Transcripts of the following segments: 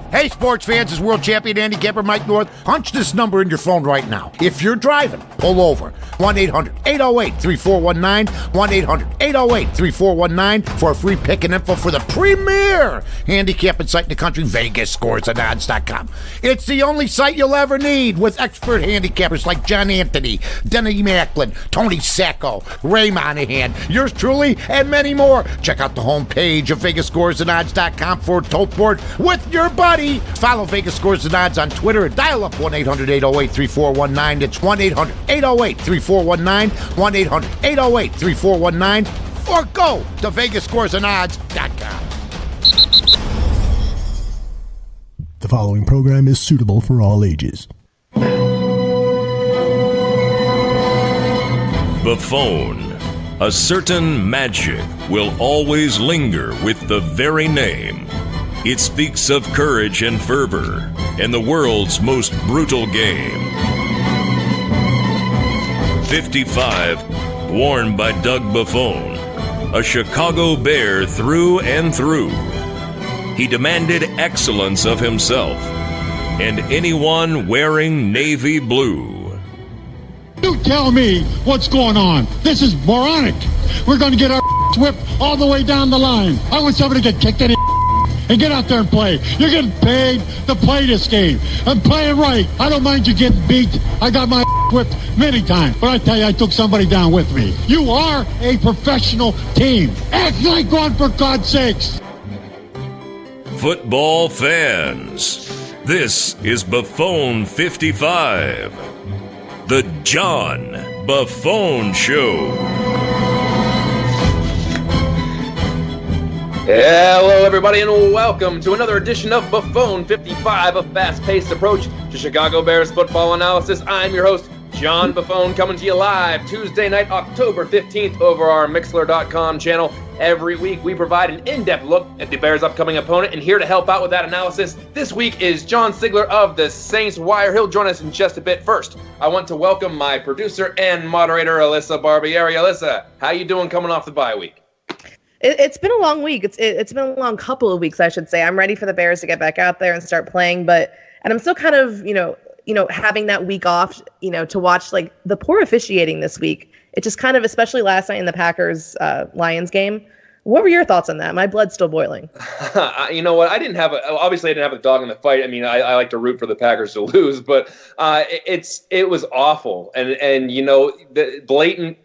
Hey, sports fans, it's world champion handicapper Mike North. Punch this number in your phone right now. If you're driving, pull over. 1-800-808-3419, 1-800-808-3419 for a free pick and info for the premier handicapping site in the country, VegasScoresAndOdds.com. It's the only site you'll ever need with expert handicappers like John Anthony, Denny Macklin, Tony Sacco, Ray Monahan, yours truly, and many more. Check out the homepage of VegasScoresAndOdds.com for a tote board with your buddy. Follow Vegas Scores and Odds on Twitter and dial up 1-800-808-3419. It's 1-800-808-3419, 1-800-808-3419, or go to VegasScoresAndOdds.com. The following program is suitable for all ages. Buffone. A certain magic will always linger with the very name. It speaks of courage and fervor in the world's most brutal game. 55, worn by Doug Buffone, a Chicago Bear through and through. He demanded excellence of himself and anyone wearing navy blue. You tell me what's going on. This is moronic. We're going to get our whipped all the way down the line. I want somebody to get kicked in the and get out there and play. You're getting paid to play this game. I'm playing right. I don't mind you getting beat. I got my whipped many times. But I tell you, I took somebody down with me. You are a professional team. Act like one, for God's sakes. Football fans, this is Buffone 55, the John Buffone Show. Hello, everybody, and welcome to another edition of Buffone 55, a fast-paced approach to Chicago Bears football analysis. I'm your host, John Buffone, coming to you live Tuesday night, October 15th, over our Mixler.com channel. Every week, we provide an in-depth look at the Bears' upcoming opponent, and here to help out with that analysis this week is John Sigler of the Saints Wire. He'll join us in just a bit. First, I want to welcome my producer and moderator, Alyssa Barbieri. Alyssa, how you doing coming off the bye week? It's been a long week. It's been a long couple of weeks, I should say. I'm ready for the Bears to get back out there and start playing, and I'm still kind of, having that week off, to watch like the poor officiating this week. It just kind of, especially last night in the Packers Lions game. What were your thoughts on that? My blood's still boiling. You know what? Obviously I didn't have a dog in the fight. I mean, I like to root for the Packers to lose, but it was awful. And the blatant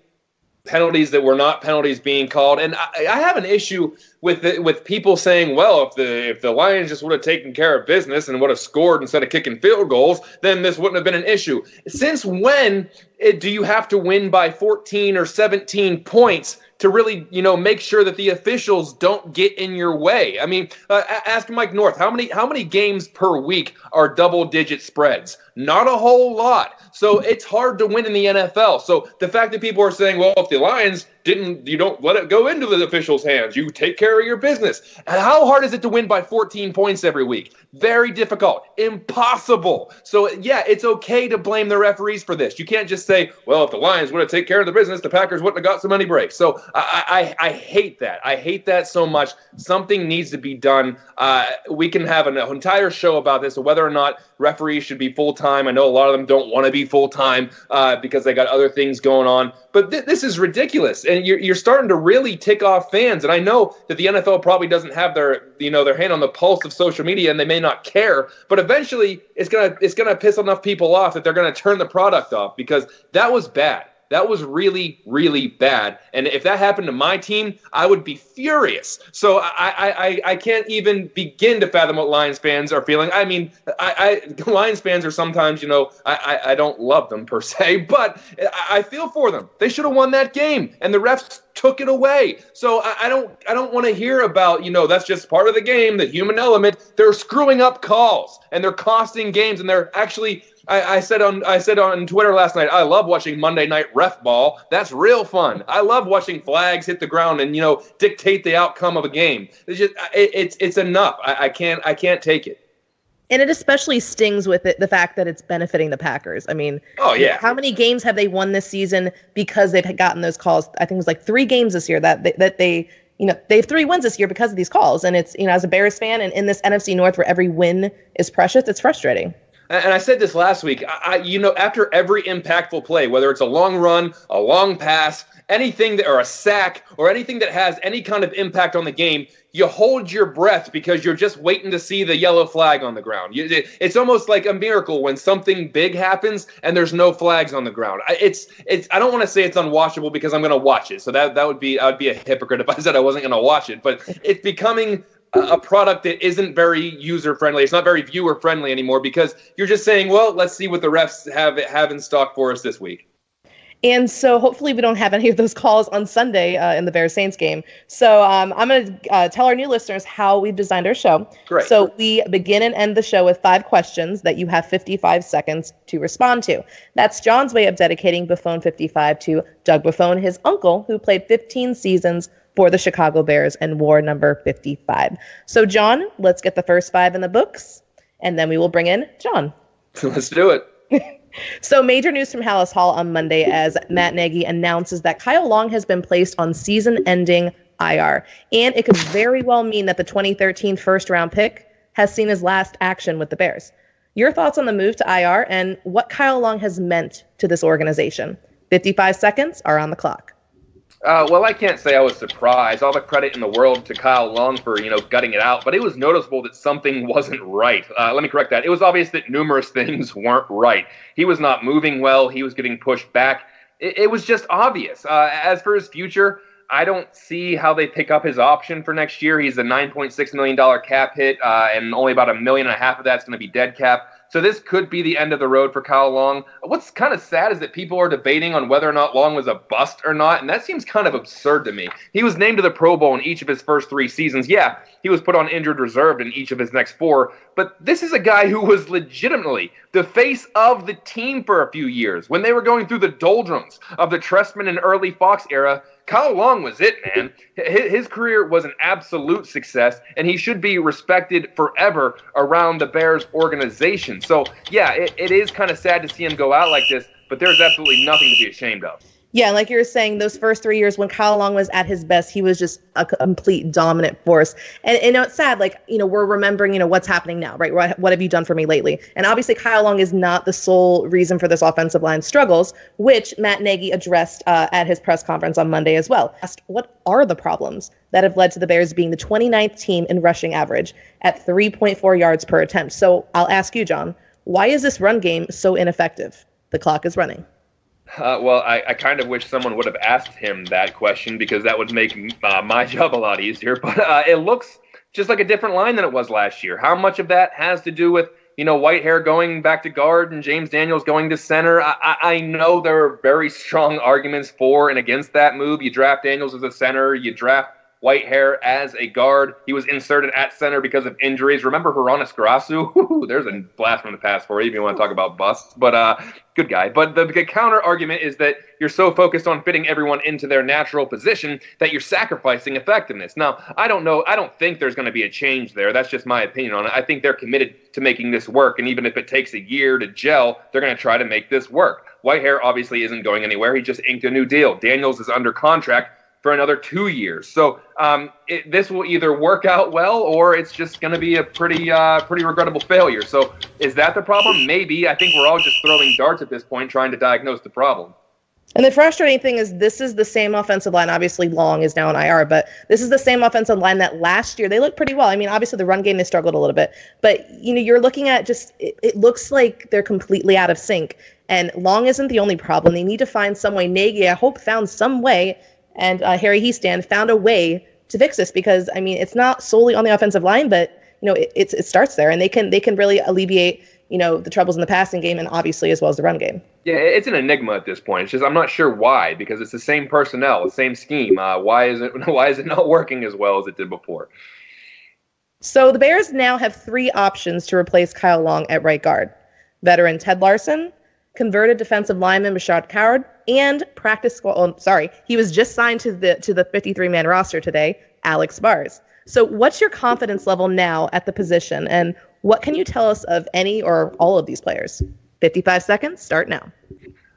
penalties that were not penalties being called. And I have an issue with people saying, well, if the Lions just would have taken care of business and would have scored instead of kicking field goals, then this wouldn't have been an issue. Since when do you have to win by 14 or 17 points to really, make sure that the officials don't get in your way? I mean, ask Mike North, how many games per week are double-digit spreads? Not a whole lot. So it's hard to win in the NFL. So the fact that people are saying, well, if the Lions you don't let it go into the officials' hands. You take care of your business. And how hard is it to win by 14 points every week? Very difficult. Impossible. So, yeah, it's okay to blame the referees for this. You can't just say, well, if the Lions would have taken care of the business, the Packers wouldn't have got so many breaks. So I hate that. I hate that so much. Something needs to be done. We can have an entire show about this, whether or not referees should be full-time. I know a lot of them don't want to be full-time because they got other things going on. But this is ridiculous, and you're starting to really tick off fans. And I know that the NFL probably doesn't have their hand on the pulse of social media, and they may not care. But eventually, it's gonna piss enough people off that they're gonna turn the product off, because that was bad. That was really, really bad. And if that happened to my team, I would be furious. So I can't even begin to fathom what Lions fans are feeling. I mean, Lions fans are sometimes, I don't love them per se, but I feel for them. They should have won that game, and the refs took it away. So I don't want to hear about, that's just part of the game, the human element. They're screwing up calls, and they're costing games, and they're actually – I said on Twitter last night, I love watching Monday Night Ref Ball. That's real fun. I love watching flags hit the ground and dictate the outcome of a game. It's enough. I can't take it. And it especially stings with the fact that it's benefiting the Packers. I mean, oh yeah, how many games have they won this season because they've gotten those calls? I think it was like 3 games this year that they they have 3 wins this year because of these calls. And it's, as a Bears fan and in this NFC North where every win is precious, it's frustrating. And I said this last week, after every impactful play, whether it's a long run, a long pass, anything or a sack or anything that has any kind of impact on the game, you hold your breath because you're just waiting to see the yellow flag on the ground. It's almost like a miracle when something big happens and there's no flags on the ground. I don't want to say it's unwatchable because I'm going to watch it. So I'd be a hypocrite if I said I wasn't going to watch it. But it's becoming a product that isn't very user friendly. It's not very viewer friendly anymore because you're just saying, well, let's see what the refs have in stock for us this week. And so hopefully we don't have any of those calls on Sunday in the Bears-Saints game. So I'm going to tell our new listeners how we've designed our show. Great. So we begin and end the show with 5 questions that you have 55 seconds to respond to. That's John's way of dedicating Buffone 55 to Doug Buffone, his uncle, who played 15 seasons for the Chicago Bears and wore number 55. So John, let's get the first 5 in the books, and then we will bring in John. Let's do it. So major news from Hallis Hall on Monday as Matt Nagy announces that Kyle Long has been placed on season-ending IR. And it could very well mean that the 2013 first-round pick has seen his last action with the Bears. Your thoughts on the move to IR and what Kyle Long has meant to this organization? 55 seconds are on the clock. Well, I can't say I was surprised. All the credit in the world to Kyle Long for, gutting it out. But it was noticeable that something wasn't right. Let me correct that. It was obvious that numerous things weren't right. He was not moving well. He was getting pushed back. It was just obvious. As for his future, I don't see how they pick up his option for next year. He's a $9.6 million cap hit, and only about $1.5 million of that's going to be dead cap. So this could be the end of the road for Kyle Long. What's kind of sad is that people are debating on whether or not Long was a bust or not, and that seems kind of absurd to me. He was named to the Pro Bowl in each of his first 3 seasons. Yeah, he was put on injured reserve in each of his next 4, but this is a guy who was legitimately the face of the team for a few years. When they were going through the doldrums of the Trestman and early Fox era, Kyle Long was it, man. His career was an absolute success, and he should be respected forever around the Bears organization. So, yeah, it is kind of sad to see him go out like this, but there's absolutely nothing to be ashamed of. Yeah, like you were saying, those first 3 years when Kyle Long was at his best, he was just a complete dominant force. And it's sad, we're remembering, what's happening now, right? What have you done for me lately? And obviously Kyle Long is not the sole reason for this offensive line struggles, which Matt Nagy addressed at his press conference on Monday as well. Asked, what are the problems that have led to the Bears being the 29th team in rushing average at 3.4 yards per attempt? So I'll ask you, John, why is this run game so ineffective? The clock is running. Well, I kind of wish someone would have asked him that question because that would make my job a lot easier. But it looks just like a different line than it was last year. How much of that has to do with, Whitehair going back to guard and James Daniels going to center? I know there are very strong arguments for and against that move. You draft Daniels as a center. You draft Whitehair as a guard. He was inserted at center because of injuries. Remember Hronis Grasu? There's a blast from the past for you if you want to talk about busts. But good guy. But the counter argument is that you're so focused on fitting everyone into their natural position that you're sacrificing effectiveness. Now, I don't know. I don't think there's going to be a change there. That's just my opinion on it. I think they're committed to making this work. And even if it takes a year to gel, they're going to try to make this work. Whitehair obviously isn't going anywhere. He just inked a new deal. Daniels is under contract for another 2 years. So this will either work out well or it's just going to be a pretty regrettable failure. So is that the problem? Maybe. I think we're all just throwing darts at this point trying to diagnose the problem. And the frustrating thing is this is the same offensive line. Obviously, Long is now on IR, but this is the same offensive line that last year they looked pretty well. I mean, obviously the run game, they struggled a little bit. But, you're looking at just it looks like they're completely out of sync. And Long isn't the only problem. They need to find some way. Nagy, I hope, found some way, and Harry Heastand found a way to fix this because, I mean, it's not solely on the offensive line, but, it starts there. And they can really alleviate, the troubles in the passing game and obviously as well as the run game. Yeah, it's an enigma at this point. It's just I'm not sure why because it's the same personnel, the same scheme. Why is it not working as well as it did before? So the Bears now have 3 options to replace Kyle Long at right guard. Veteran Ted Larson, converted defensive lineman Bashad Coward, and he was just signed to the 53-man roster today, Alex Bars. So what's your confidence level now at the position, and what can you tell us of any or all of these players? 55 seconds, start now.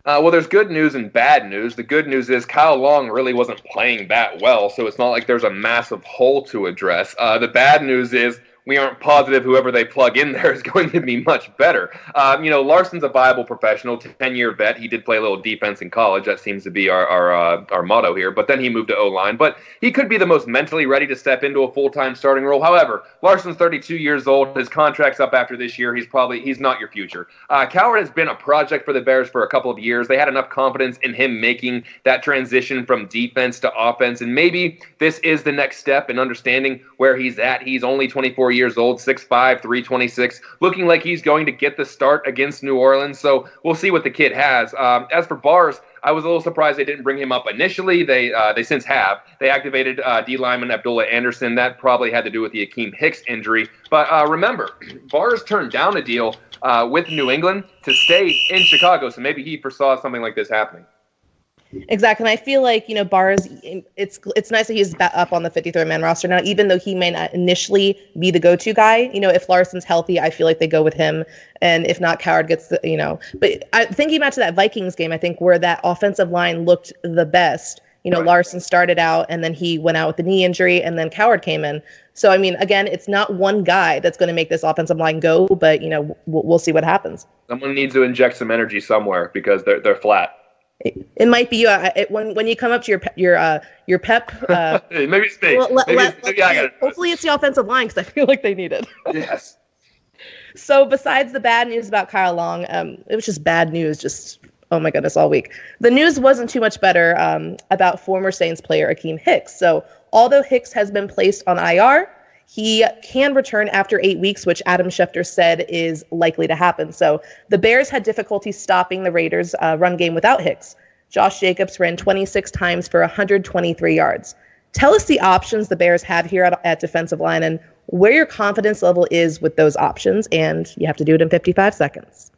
Well, there's good news and bad news. The good news is Kyle Long really wasn't playing that well, so it's not like there's a massive hole to address. The bad news is we aren't positive whoever they plug in there is going to be much better. Larson's a viable professional, 10-year vet. He did play a little defense in college. That seems to be our motto here. But then he moved to O-line. But he could be the most mentally ready to step into a full-time starting role. However, Larson's 32 years old. His contract's up after this year. He's not your future. Coward has been a project for the Bears for a couple of years. They had enough confidence in him making that transition from defense to offense. And maybe this is the next step in understanding where he's at. He's only 24 years old, 6'5", 326, looking like he's going to get the start against New Orleans. So we'll see what the kid has. As for Bars, I was a little surprised they didn't bring him up initially. They since have. They activated D lineman Abdullah Anderson. That probably had to do with the Akeem Hicks injury. But remember, Bars turned down a deal with New England to stay in Chicago. So maybe he foresaw something like this happening. Exactly. And I feel like, Bars, it's nice that he's up on the 53rd-man roster now, even though he may not initially be the go-to guy. If Larson's healthy, I feel like they go with him. And if not, Coward gets But thinking back to that Vikings game, I think where that offensive line looked the best, right. Larson started out and then he went out with the knee injury and then Coward came in. So, again, it's not one guy that's going to make this offensive line go, but, we'll see what happens. Someone needs to inject some energy somewhere because they're flat. It might be you. When you come up to your pep. Maybe it's me. Maybe I got it. Hopefully it's the offensive line because I feel like they need it. Yes. So besides the bad news about Kyle Long, it was just bad news. Just oh my goodness, all week. The news wasn't too much better about former Saints player Akeem Hicks. So although Hicks has been placed on IR, he can return after 8 weeks, which Adam Schefter said is likely to happen. So the Bears had difficulty stopping the Raiders' run game without Hicks. Josh Jacobs ran 26 times for 123 yards. Tell us the options the Bears have here at defensive line and where your confidence level is with those options, and you have to do it in 55 seconds.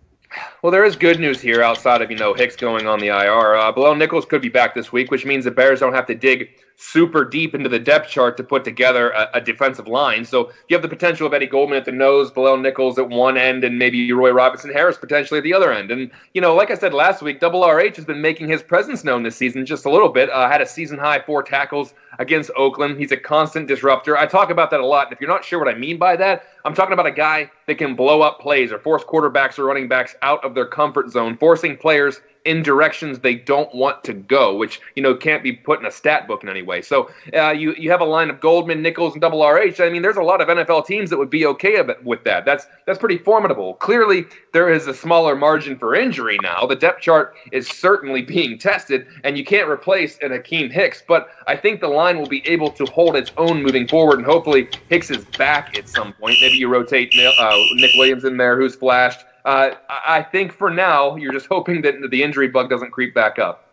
Well, there is good news here outside of, Hicks going on the IR. Bilal Nichols could be back this week, which means the Bears don't have to dig super deep into the depth chart to put together a defensive line. So you have the potential of Eddie Goldman at the nose, Bilal Nichols at one end, and maybe Roy Robinson-Harris potentially at the other end. And, like I said last week, Double RH has been making his presence known this season just a little bit. Had a season-high 4 tackles against Oakland. He's a constant disruptor. I talk about that a lot, and if you're not sure what I mean by that, I'm talking about a guy that can blow up plays or force quarterbacks or running backs out of their comfort zone, forcing players in directions they don't want to go, which, can't be put in a stat book in any way. So you have a line of Goldman, Nichols, and Double RH. There's a lot of NFL teams that would be okay with that. That's pretty formidable. Clearly, there is a smaller margin for injury now. The depth chart is certainly being tested, and you can't replace an Akeem Hicks, but I think the line will be able to hold its own moving forward, and hopefully Hicks is back at some point. Maybe you rotate Nick Williams in there, who's flashed. I think for now, you're just hoping that the injury bug doesn't creep back up.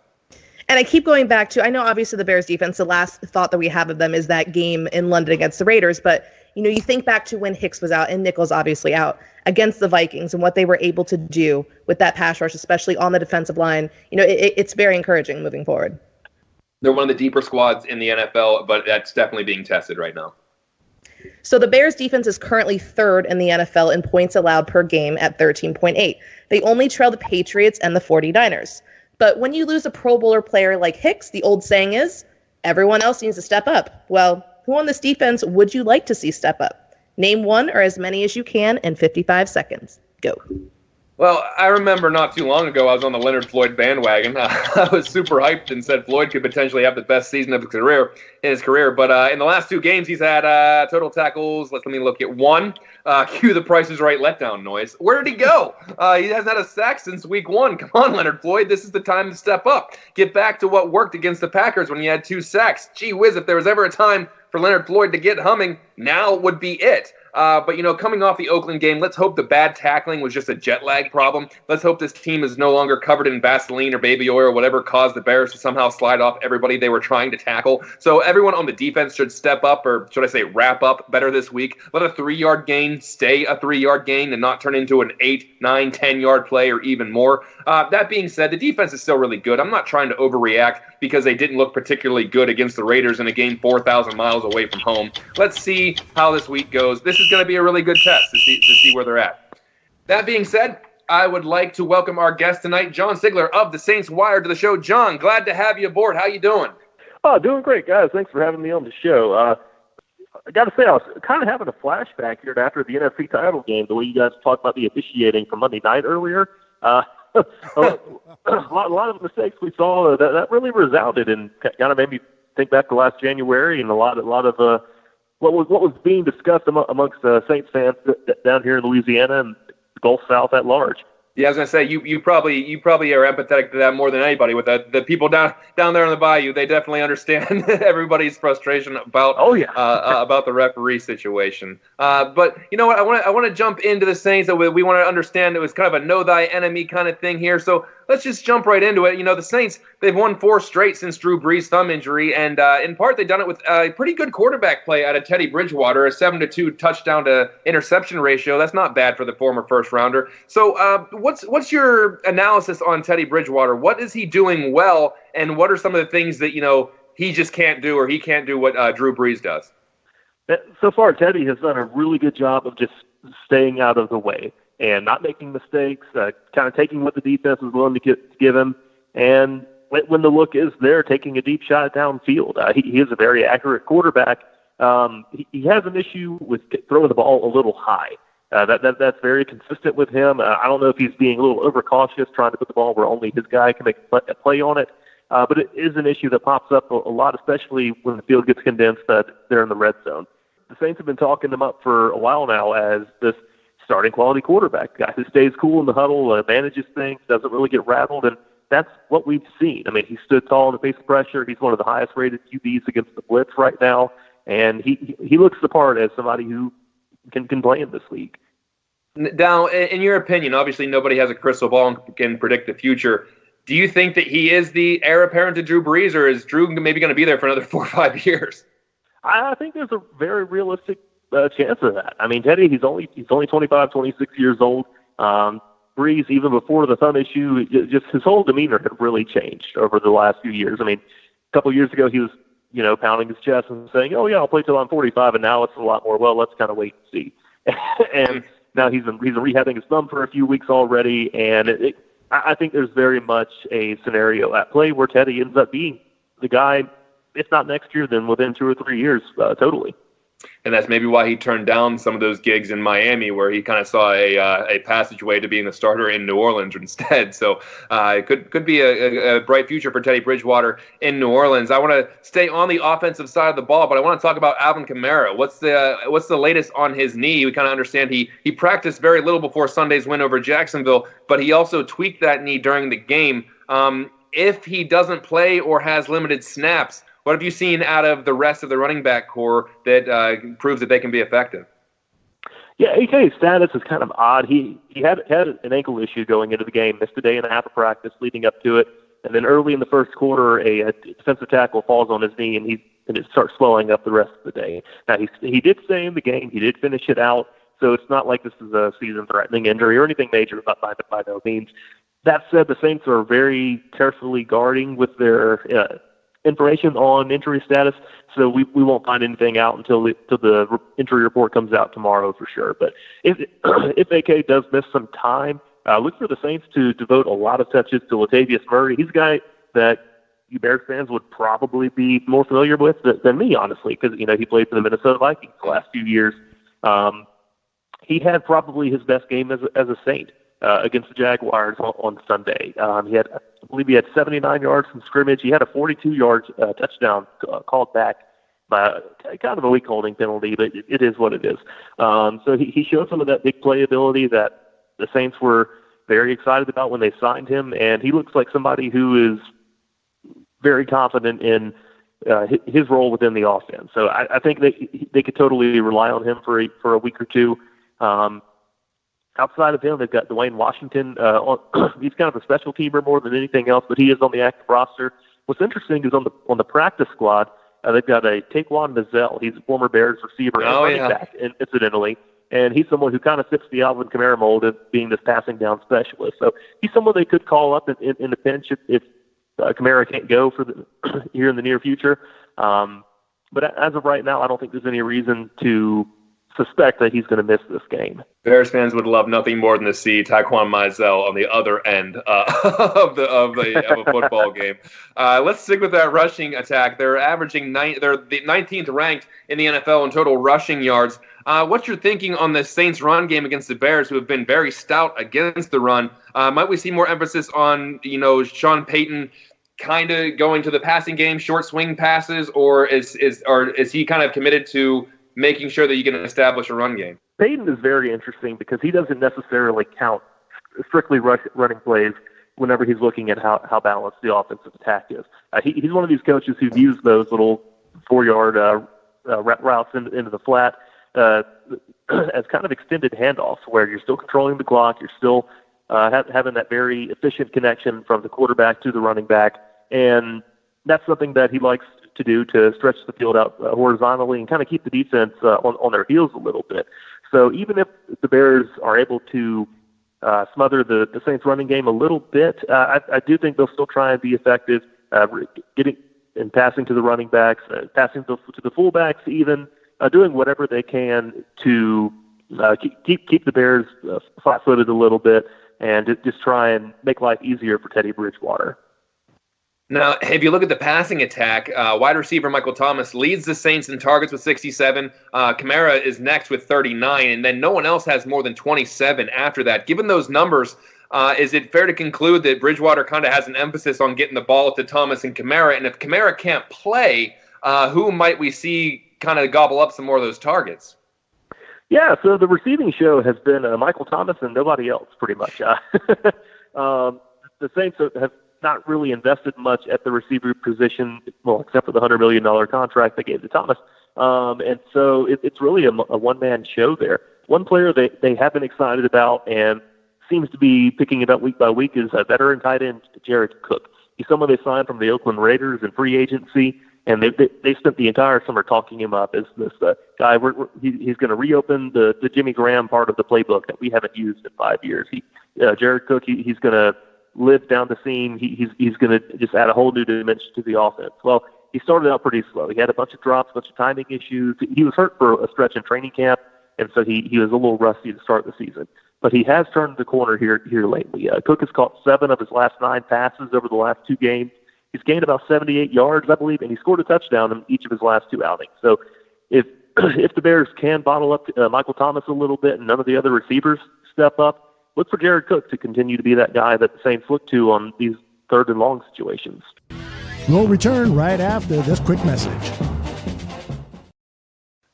And I keep going back to, I know obviously the Bears defense, the last thought that we have of them is that game in London against the Raiders, but you think back to when Hicks was out and Nichols obviously out against the Vikings and what they were able to do with that pass rush, especially on the defensive line. It's very encouraging moving forward. They're one of the deeper squads in the NFL, but that's definitely being tested right now. So the Bears defense is currently third in the NFL in points allowed per game at 13.8. They only trail the Patriots and the 49ers. But when you lose a Pro Bowler player like Hicks, the old saying is, everyone else needs to step up. Well, who on this defense would you like to see step up? Name one or as many as you can in 55 seconds. Go. Well, I remember not too long ago I was on the Leonard Floyd bandwagon. I was super hyped and said Floyd could potentially have the best season of his career. But in the last 2 games, he's had total tackles. Let me look at 1. Cue the Price is Right letdown noise. Where did he go? He hasn't had a sack since week 1. Come on, Leonard Floyd. This is the time to step up. Get back to what worked against the Packers when you had 2 sacks. Gee whiz, if there was ever a time for Leonard Floyd to get humming, now would be it. But coming off the Oakland game, let's hope the bad tackling was just a jet lag problem. Let's hope this team is no longer covered in Vaseline or baby oil or whatever caused the Bears to somehow slide off everybody they were trying to tackle. So everyone on the defense should step up, or should I say wrap up better this week. Let a 3-yard gain stay a 3-yard gain and not turn into an 8, 9, 10-yard play or even more. That being said, the defense is still really good. I'm not trying to overreact because they didn't look particularly good against the Raiders in a game 4,000 miles away from home. Let's see how this week goes. This is going to be a really good test to see where they're at. That being said, I would like to welcome our guest tonight, John Sigler of the Saints Wire, to the show. John, glad to have you aboard. How you doing? Oh, doing great, guys. Thanks for having me on the show. I got to say, I was kind of having a flashback here after the NFC title game, the way you guys talked about the officiating from Monday night earlier. A lot of mistakes we saw that really resounded and kind of made me think back to last January and a lot of what was being discussed amongst Saints fans down here in Louisiana and the Gulf South at large. Yeah, I was gonna say you probably are empathetic to that more than anybody. With the people down there in the bayou, they definitely understand everybody's frustration about about the referee situation. But you know what? I want to jump into the Saints that we want to understand. It was kind of a know thy enemy kind of thing here. So let's just jump right into it. You know, the Saints, they've won 4 straight since Drew Brees' thumb injury, and in part they've done it with a pretty good quarterback play out of Teddy Bridgewater, a 7-2 touchdown to interception ratio. That's not bad for the former first rounder. So what's your analysis on Teddy Bridgewater? What is he doing well, and what are some of the things that, you know, he just can't do, or he can't do what Drew Brees does? So far, Teddy has done a really good job of just staying out of the way and not making mistakes, kind of taking what the defense is willing to give him, and when the look is there, taking a deep shot downfield. He is a very accurate quarterback. He has an issue with throwing the ball a little high. That's very consistent with him. I don't know if he's being a little overcautious, trying to put the ball where only his guy can make a play on it, but it is an issue that pops up a lot, especially when the field gets condensed they're in the red zone. The Saints have been talking him up for a while now as this starting quality quarterback, guy who stays cool in the huddle, manages things, doesn't really get rattled, and that's what we've seen. I mean, he stood tall in the face of pressure. He's one of the highest-rated QBs against the blitz right now, and he looks the part as somebody who can play in this league. Now, in your opinion, obviously nobody has a crystal ball and can predict the future. Do you think that he is the heir apparent to Drew Brees, or is Drew maybe going to be there for another 4 or 5 years? I think there's a very realistic chance of that. I mean, Teddy, he's only 25, 26 years old. Brees, even before the thumb issue, just his whole demeanor had really changed over the last few years. I mean, a couple of years ago, he was, pounding his chest and saying, "Oh yeah, I'll play till I'm 45," and now it's a lot more, well, let's kind of wait and see. And now he's been rehabbing his thumb for a few weeks already, and I think there's very much a scenario at play where Teddy ends up being the guy, if not next year, then within 2 or 3 years, totally. And that's maybe why he turned down some of those gigs in Miami, where he kind of saw a passageway to being the starter in New Orleans instead. So it could be a bright future for Teddy Bridgewater in New Orleans. I want to stay on the offensive side of the ball, but I want to talk about Alvin Kamara. What's the latest on his knee? We kind of understand he practiced very little before Sunday's win over Jacksonville, but he also tweaked that knee during the game. If he doesn't play or has limited snaps, what have you seen out of the rest of the running back core that proves that they can be effective? Yeah, AK's status is kind of odd. He had an ankle issue going into the game, missed a day and a half of practice leading up to it, and then early in the first quarter, a defensive tackle falls on his knee, and it starts swelling up the rest of the day. Now, he did stay in the game. He did finish it out, so it's not like this is a season-threatening injury or anything major by no means. That said, the Saints are very carefully guarding with their information on injury status, so we won't find anything out until the injury report comes out tomorrow for sure. But if AK does miss some time, look for the Saints to devote a lot of touches to Latavius Murray. He's a guy that you Bears fans would probably be more familiar with than me, honestly, because he played for the Minnesota Vikings the last few years. He had probably his best game as a Saint against the Jaguars on Sunday. I believe he had 79 yards from scrimmage. He had a 42-yard touchdown called back by kind of a weak holding penalty, but it is what it is. So he showed some of that big playability that the Saints were very excited about when they signed him, and he looks like somebody who is very confident in his role within the offense. So I think they could totally rely on him for a week or two. Outside of him, they've got Dwayne Washington. He's kind of a special teamer more than anything else, but he is on the active roster. What's interesting is on the practice squad, they've got a Taquan Mizzell. He's a former Bears receiver and running back, incidentally, and he's someone who kind of fits the Alvin Kamara mold of being this passing down specialist. So he's someone they could call up in the pinch if Kamara can't go for here in the near future. But as of right now, I don't think there's any reason to suspect that he's going to miss this game. Bears fans would love nothing more than to see Taquan Mizell on the other end of a football game. Let's stick with that rushing attack. They're averaging they're the 19th ranked in the NFL in total rushing yards. What's your thinking on the Saints' run game against the Bears, who have been very stout against the run? Might we see more emphasis on Sean Payton kind of going to the passing game, short swing passes, or is he kind of committed to making sure that you can establish a run game? Payton is very interesting because he doesn't necessarily count strictly running plays whenever he's looking at how balanced the offensive attack is. He's one of these coaches who views those little 4-yard routes into the flat as kind of extended handoffs where you're still controlling the clock, you're still having that very efficient connection from the quarterback to the running back, and that's something that he likes to do to stretch the field out horizontally and kind of keep the defense on their heels a little bit. So even if the Bears are able to smother the Saints running game a little bit, I do think they'll still try and be effective getting and passing to the running backs, passing to the fullbacks, even doing whatever they can to keep the Bears flat-footed a little bit and just try and make life easier for Teddy Bridgewater. Now, if you look at the passing attack, wide receiver Michael Thomas leads the Saints in targets with 67. Kamara is next with 39, and then no one else has more than 27 after that. Given those numbers, is it fair to conclude that Bridgewater kind of has an emphasis on getting the ball to Thomas and Kamara? And if Kamara can't play, who might we see kind of gobble up some more of those targets? Yeah, so the receiving show has been Michael Thomas and nobody else, pretty much. The Saints have not really invested much at the receiver position, well, except for the $100 million contract they gave to Thomas. And so it's really a one-man show there. One player they have been excited about and seems to be picking it up week by week is a veteran tight end, Jared Cook. He's someone they signed from the Oakland Raiders in free agency, and they spent the entire summer talking him up as this guy. He's going to reopen the Jimmy Graham part of the playbook that we haven't used in 5 years. Jared Cook, he's going to live down the seam. He's going to just add a whole new dimension to the offense. Well, he started out pretty slow. He had a bunch of drops, a bunch of timing issues. He was hurt for a stretch in training camp, and so he was a little rusty to start the season. But he has turned the corner here lately. Cook has caught 7 of his last 9 passes over the last 2 games. He's gained about 78 yards, I believe, and he scored a touchdown in each of his last 2 outings. So if the Bears can bottle up Michael Thomas a little bit and none of the other receivers step up, look for Jared Cook to continue to be that guy that the Saints look to on these 3rd and long situations. We'll return right after this quick message.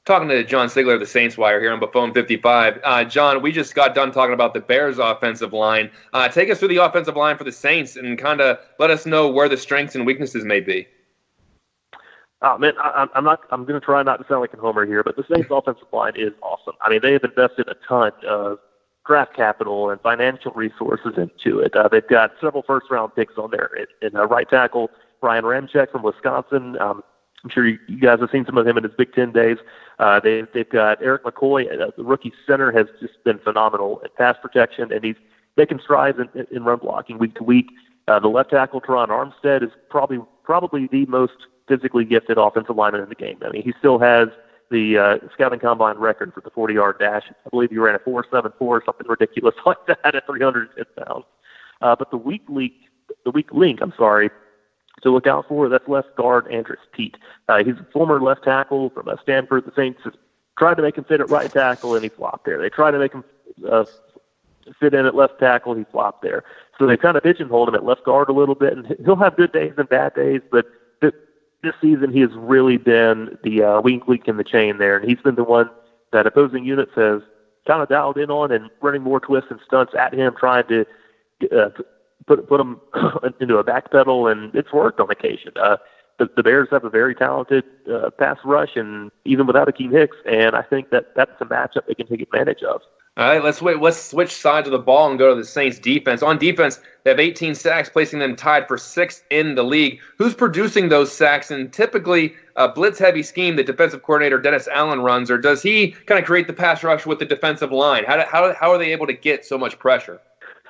Talking to John Sigler of the Saints Wire here on Buffone 55. John, we just got done talking about the Bears' offensive line. Take us through the offensive line for the Saints and kind of let us know where the strengths and weaknesses may be. Oh, man, I'm going to try not to sound like a homer here, but the Saints' offensive line is awesome. I mean, they have invested a ton of draft capital and financial resources into it. They've got several first-round picks on there. In right tackle, Ryan Ramczyk from Wisconsin. I'm sure you guys have seen some of him in his Big Ten days. They've got Eric McCoy, the rookie center, has just been phenomenal at pass protection, and he's making strides in run blocking week to week. The left tackle, Teron Armstead, is probably the most physically gifted offensive lineman in the game. I mean, he still has the scouting combine record for the 40-yard dash. I believe he ran a 4.74, something ridiculous like that at 310 pounds. But the weak link, to look out for, that's left guard Andrus Peat. He's a former left tackle from Stanford. The Saints tried to make him fit at right tackle, and he flopped there. They tried to make him fit in at left tackle, he flopped there. So they kind of pigeonholed him at left guard a little bit, and he'll have good days and bad days, but this season he has really been the weak link in the chain there, and he's been the one that opposing units has kind of dialed in on and running more twists and stunts at him, trying to put him into a back pedal, and it's worked on occasion. The Bears have a very talented pass rush, and even without Akeem Hicks, and I think that's a matchup they can take advantage of. All right, let's switch sides of the ball and go to the Saints defense. On defense, they have 18 sacks, placing them tied for 6th in the league. Who's producing those sacks? And typically, a blitz-heavy scheme that defensive coordinator Dennis Allen runs, or does he kind of create the pass rush with the defensive line? How are they able to get so much pressure?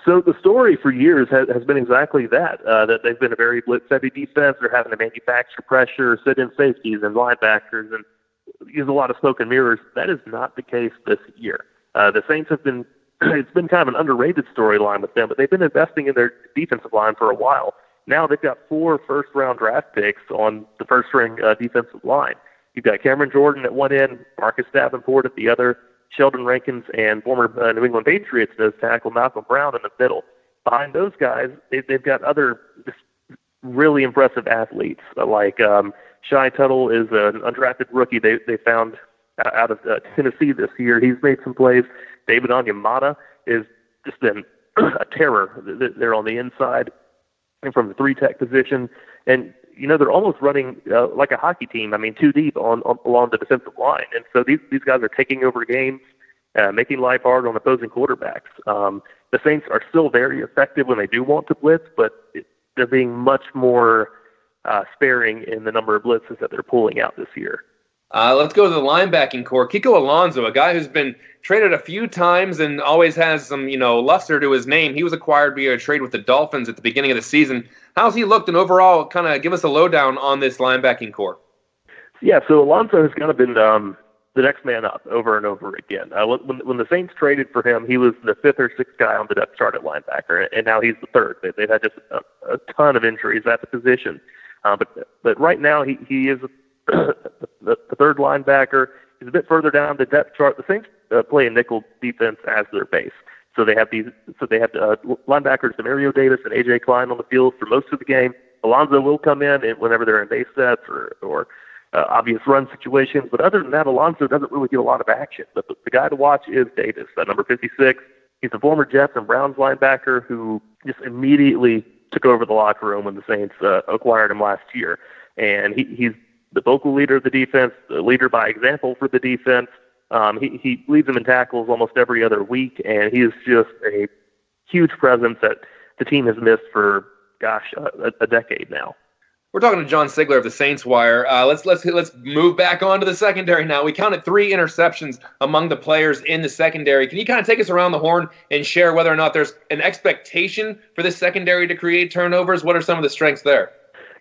So the story for years has been exactly that, that they've been a very blitz-heavy defense. They're having to manufacture pressure, sit in safeties and linebackers, and use a lot of smoke and mirrors. That is not the case this year. The Saints have been, it's been kind of an underrated storyline with them, but they've been investing in their defensive line for a while. Now they've got 4 first-round draft picks on the first-string defensive line. You've got Cameron Jordan at one end, Marcus Davenport at the other, Sheldon Rankins and former New England Patriots nose tackle Malcolm Brown in the middle. Behind those guys, they've got other just really impressive athletes, like Shai Tuttle is an undrafted rookie they found out of Tennessee this year. He's made some plays. David Onyemata is just been a terror. They're on the inside and from the 3-tech position. And, you know, they're almost running like a hockey team. I mean, 2 deep along the defensive line. And so these guys are taking over games, making life hard on opposing quarterbacks. The Saints are still very effective when they do want to blitz, but they're being much more sparing in the number of blitzes that they're pulling out this year. Let's go to the linebacking core. Kiko Alonso, a guy who's been traded a few times and always has some, luster to his name. He was acquired via a trade with the Dolphins at the beginning of the season. How's he looked? And overall, kind of give us a lowdown on this linebacking core. Yeah, so Alonso has kind of been the next man up over and over again. When the Saints traded for him, he was the 5th or 6th guy on the depth chart at linebacker, and now he's the 3rd. They've had just a ton of injuries at the position. But right now he is the 3rd linebacker. He's a bit further down the depth chart. The Saints play a nickel defense as their base. So they have linebackers Demario Davis and A.J. Klein on the field for most of the game. Alonso will come in whenever they're in base sets or obvious run situations. But other than that, Alonso doesn't really get a lot of action. But the guy to watch is Davis, at number 56. He's a former Jets and Browns linebacker who just immediately took over the locker room when the Saints acquired him last year. And he's the vocal leader of the defense, the leader by example for the defense. He leads them in tackles almost every other week, and he is just a huge presence that the team has missed for, a decade now. We're talking to John Sigler of the Saints Wire. Let's move back on to the secondary now. We counted 3 interceptions among the players in the secondary. Can you kind of take us around the horn and share whether or not there's an expectation for the secondary to create turnovers? What are some of the strengths there?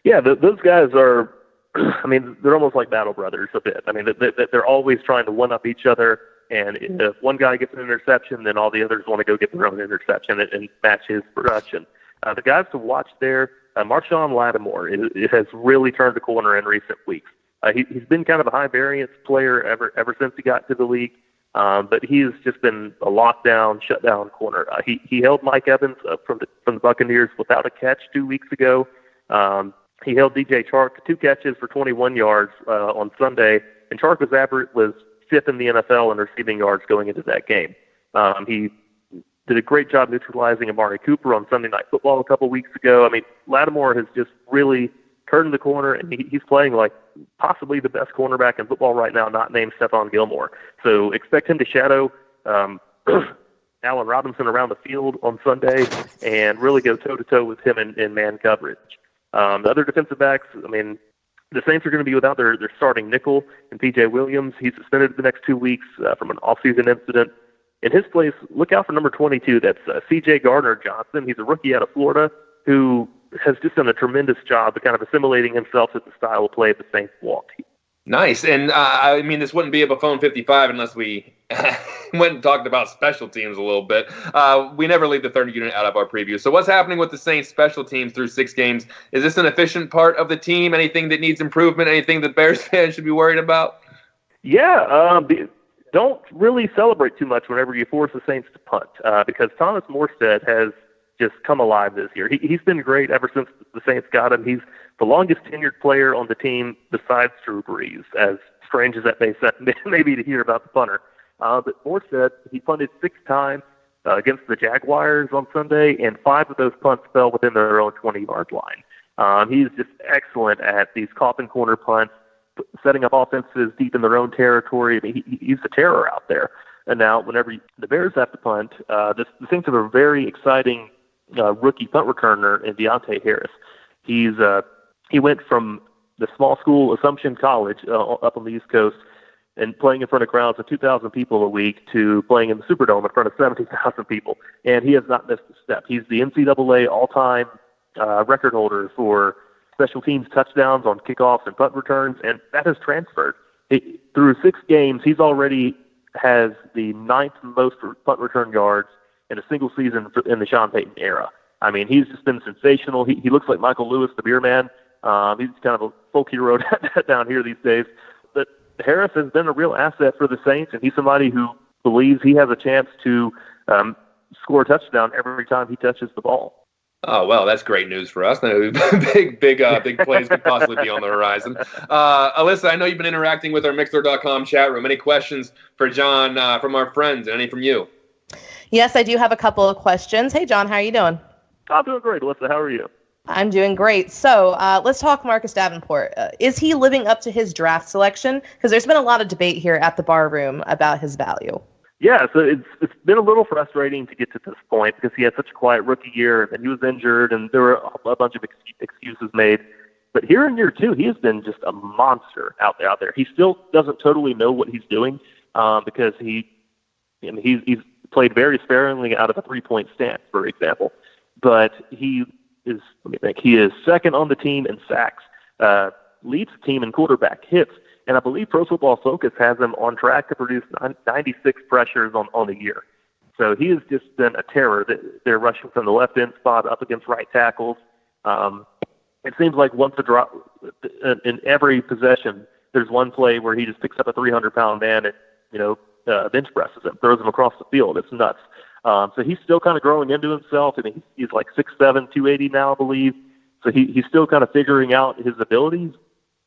Yeah, those guys are, they're almost like battle brothers a bit. They're always trying to one-up each other, and if one guy gets an interception, then all the others want to go get their own interception and match his production. The guys to watch there, Marshawn Lattimore has really turned the corner in recent weeks. He's been kind of a high-variance player ever since he got to the league, but he's just been a lockdown, shutdown corner. He held Mike Evans from the Buccaneers without a catch 2 weeks ago. He held DJ Chark to 2 catches for 21 yards on Sunday, and Chark was 5th in the NFL in receiving yards going into that game. He did a great job neutralizing Amari Cooper on Sunday Night Football a couple weeks ago. Lattimore has just really turned the corner, and he's playing like possibly the best cornerback in football right now, not named Stephon Gilmore. So expect him to shadow Allen Robinson around the field on Sunday and really go toe-to-toe with him in man coverage. The other defensive backs, the Saints are going to be without their starting nickel and P.J. Williams. He's suspended the next 2 weeks from an off-season incident. In his place, look out for number 22. That's C.J. Gardner-Johnson. He's a rookie out of Florida who has just done a tremendous job of kind of assimilating himself to the style of play of the Saints want. Nice. And, this wouldn't be a Buffone 55 unless we went and talked about special teams a little bit. We never leave the third unit out of our preview. So what's happening with the Saints special teams through 6 games? Is this an efficient part of the team? Anything that needs improvement? Anything that Bears fans should be worried about? Yeah, don't really celebrate too much whenever you force the Saints to punt because Thomas Morstead has just come alive this year. He's been great ever since the Saints got him. He's the longest tenured player on the team besides Drew Brees, as strange as that may be to hear about the punter. But Morstead, he punted 6 times against the Jaguars on Sunday, and 5 of those punts fell within their own 20-yard line. He's just excellent at these coffin corner punts, setting up offenses deep in their own territory. He's a terror out there. And now, whenever the Bears have to punt, the Saints have a very exciting rookie punt returner in Deontay Harris. He went from the small school Assumption College up on the East Coast and playing in front of crowds of 2,000 people a week to playing in the Superdome in front of 70,000 people. And he has not missed a step. He's the NCAA all-time record holder for special teams touchdowns on kickoffs and punt returns, and that has transferred. through 6 games, he's already has the 9th most punt return yards in a single season in the Sean Payton era. I mean, he's just been sensational. He looks like Michael Lewis, the beer man. He's kind of a folk hero down here these days. But Harris has been a real asset for the Saints, and he's somebody who believes he has a chance to score a touchdown every time he touches the ball. Oh, well, that's great news for us. Big plays could possibly be on the horizon. Alyssa, I know you've been interacting with our Mixler.com chat room. Any questions for John from our friends, and any from you? Yes, I do have a couple of questions. Hey, John, how are you doing? I'm doing great, Alyssa. How are you? I'm doing great. So let's talk Marcus Davenport. Is he living up to his draft selection? Because there's been a lot of debate here at the bar room about his value. Yeah, so it's been a little frustrating to get to this point because he had such a quiet rookie year, and he was injured, and there were a bunch of excuses made. But here in year 2, he has been just a monster out there. He still doesn't totally know what he's doing because he's played very sparingly out of a 3-point stance, for example. But he is 2nd on the team in sacks, leads the team in quarterback hits. And I believe Pro Football Focus has him on track to produce 96 pressures on the year. So he has just been a terror. They're rushing from the left end spot up against right tackles. It seems like once a drop in every possession, there's one play where he just picks up a 300-pound man and bench presses him, throws him across the field. It's nuts. So he's still kind of growing into himself. I mean, he's like 6'7", 280 now, I believe. So he's still kind of figuring out his abilities.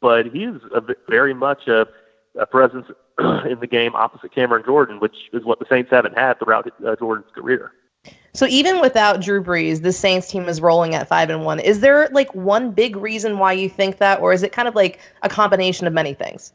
But he is very much a presence in the game opposite Cameron Jordan, which is what the Saints haven't had throughout Jordan's career. So even without Drew Brees, the Saints team is rolling at 5-1. Is there like one big reason why you think that, or is it kind of like a combination of many things?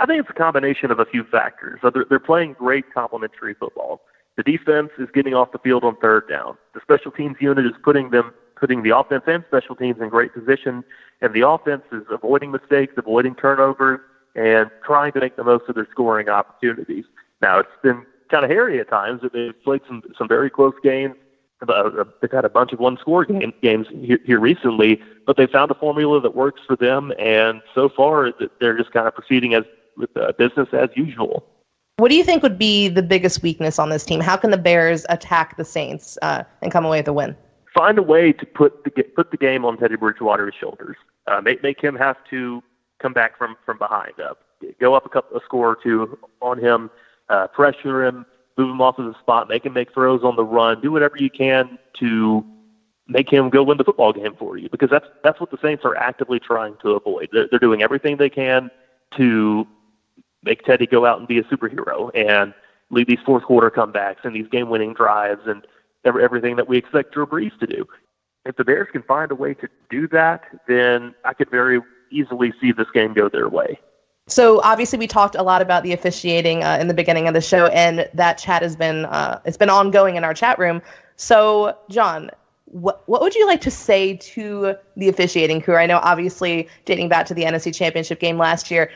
I think it's a combination of a few factors. So they're playing great complementary football. The defense is getting off the field on 3rd down. The special teams unit is putting the offense and special teams in great position, and the offense is avoiding mistakes, avoiding turnovers, and trying to make the most of their scoring opportunities. Now, it's been kind of hairy at times. They've played some very close games. They've had a bunch of one-score games here recently, but they found a formula that works for them, and so far they're just kind of proceeding with business as usual. What do you think would be the biggest weakness on this team? How can the Bears attack the Saints and come away with a win? Find a way to put the game on Teddy Bridgewater's shoulders. Make him have to come back from behind. Go up a score or two on him. Pressure him. Move him off of the spot. Make him make throws on the run. Do whatever you can to make him go win the football game for you, because that's what the Saints are actively trying to avoid. They're doing everything they can to make Teddy go out and be a superhero and lead these fourth quarter comebacks and these game-winning drives and everything that we expect Drew Brees to do. If the Bears can find a way to do that, then I could very easily see this game go their way. So obviously we talked a lot about the officiating in the beginning of the show, and that chat has been it's been ongoing in our chat room. So John, what would you like to say to the officiating crew? I know obviously dating back to the NFC Championship game last year,